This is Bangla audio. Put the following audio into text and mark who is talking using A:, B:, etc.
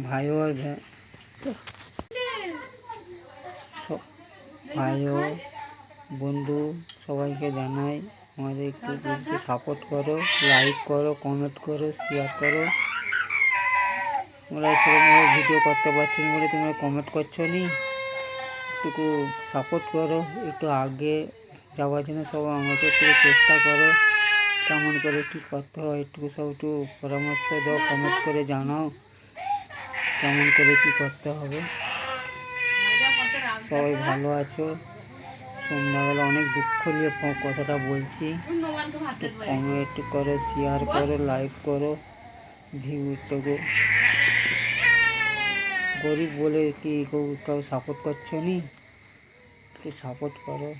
A: ভাইও আর ভাইও বন্ধু সবাইকে জানাই আমাদের একটু সাপোর্ট করো, লাইক করো, কমেন্ট করো, শেয়ার করো। তোমরা সেরকমভাবে ভিডিও করতে পারছো না বলে তোমরা কমেন্ট করছো নি, একটু সাপোর্ট করো, একটু আগে যাওয়ার জন্য সব আমাকে একটু চেষ্টা করো। কেমন করে কী করতে হয় একটু সব একটু পরামর্শ দাও, কমেন্ট করে জানাও কেমন করে কী করতে হবে। সবাই ভালো আছো? সন্ধ্যাবেলা অনেক দুঃখ নিয়ে কথাটা বলছি, একটু কমেন্ট করো, শেয়ার করো, লাইক করো। ভিউটুকু গরিব বলে কি কেউ সাপোর্ট করছো নি, একটু সাপোর্ট করো।